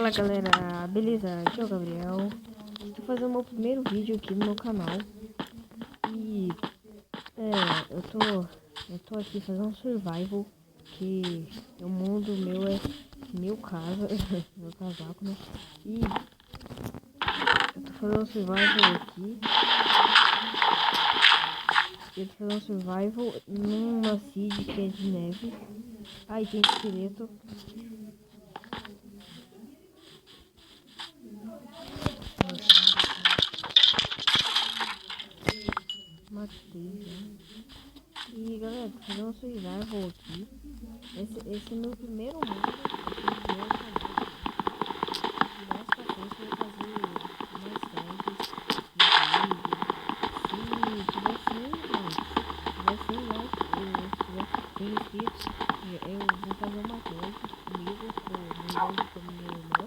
Fala galera, beleza? Aqui é o Gabriel. Estou fazendo o meu primeiro vídeo aqui no meu canal. E eu tô aqui fazendo um survival. Que o mundo meu é meu casa, meu casaco, né? E eu tô fazendo um survival aqui. Eu tô fazendo um survival numa seed que é de neve. Aí tem esqueleto. Matei já. E galera, tô fazendo um survival aqui. Esse é meu primeiro mundo. Mais pra frente eu vou fazer mais tags no vídeo. Se tiver 100 likes, se tiver 100 inscritos, eu vou fazer uma tag comigo, com minha irmã,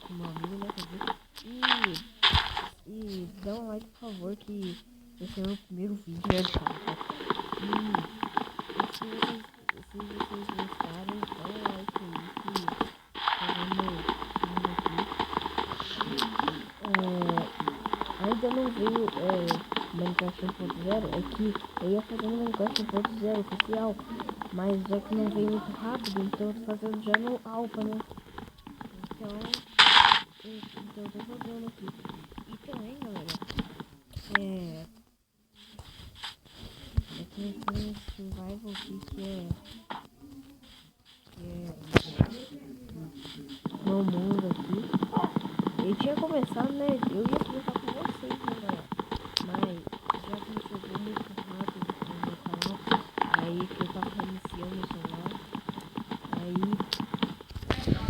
com meu amigo, né, quer dizer. E dá um like, por favor, que esse é o meu primeiro vídeo, né, cara. E se vocês gostarem, dá um like aí, que ainda não veio Minecraft 1.0, é que eu ia fazer Minecraft 1.0 oficial, mas já que não veio muito rápido, então eu tô fazendo já no Alpha, né? Então eu tô fazendo aqui. E também, galera, eu tô nesse survival aqui que é meu mundo aqui. Eu tinha começado, né? Eu ia começar com vocês, né, galera? Mas já que não chegou muito rápido no meu canal, aí que eu tava iniciando o celular,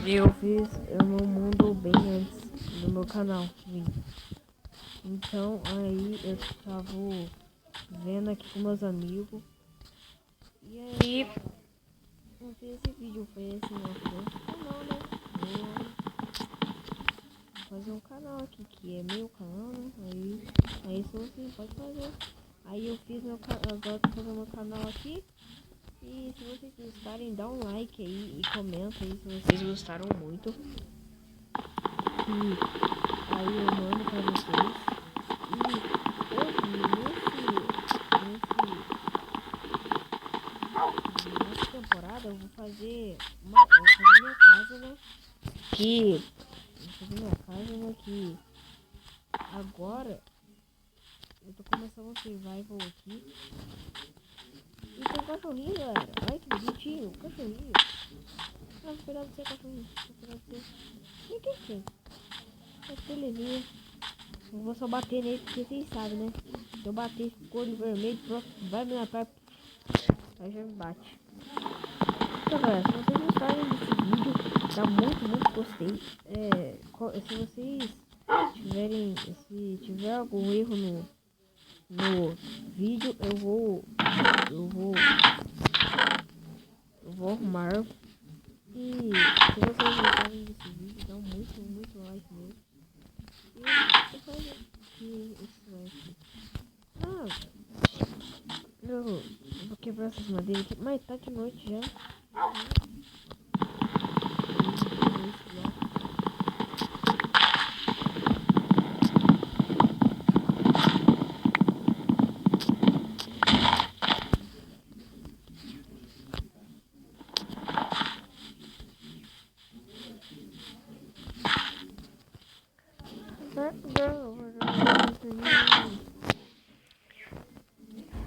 aí eu fiz o meu mundo bem antes do meu canal vir. Então aí eu tava vendo aqui com meus amigos. E aí eu fiz esse vídeo, foi assim, eu fiz esse canal, né? Vou fazer um canal aqui que é meu canal, né? Aí se você pode fazer. Aí eu fiz meu canal, agora tô fazendo meu canal aqui. E se vocês gostarem, dá um like aí e comenta aí se vocês gostaram muito. E aí eu mando pra vocês. E hoje, nessa temporada eu vou fazer minha casa, né? Que agora eu tô começando um survival aqui. E tem um cachorrinho, galera. Olha que bonitinho, um cachorrinho. Ah, vou pegar você, cachorrinho. Vou pegar você. E que é? É belezinha. Eu vou só bater nele porque vocês sabem, né? Se eu bater ficou de vermelho, pronto, vai me matar. Aí já me bate. Então, galera, se vocês gostarem desse vídeo, dá muito gostei. Se vocês tiverem, se tiver algum erro no vídeo, eu vou arrumar. E se vocês gostarem desse vídeo, dá muito like mesmo. E eu faço aqui esse like. Eu vou quebrar essas madeiras aqui, mas tá de noite já.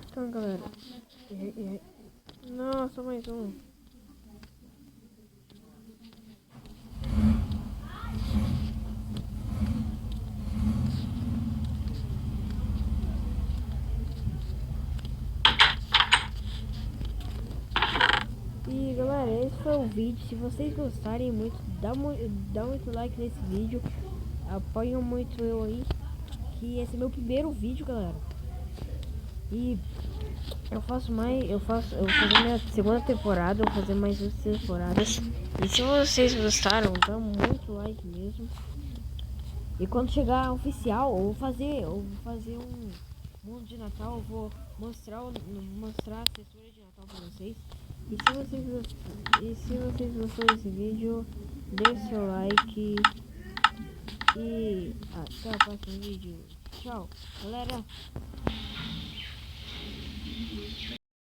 Então, galera, nossa, mais um. E galera, esse foi o vídeo. Se vocês gostarem muito, dá muito like nesse vídeo. Apoiam muito eu aí, que esse é meu primeiro vídeo, galera. E eu vou fazer minha segunda temporada, eu vou fazer mais 2 temporadas. E se vocês gostaram, dá muito like mesmo. E quando chegar oficial, eu vou fazer um mundo de Natal, eu vou mostrar a textura de Natal pra vocês. E se vocês gostaram desse vídeo, Dê seu like e até o próximo vídeo. Tchau, galera.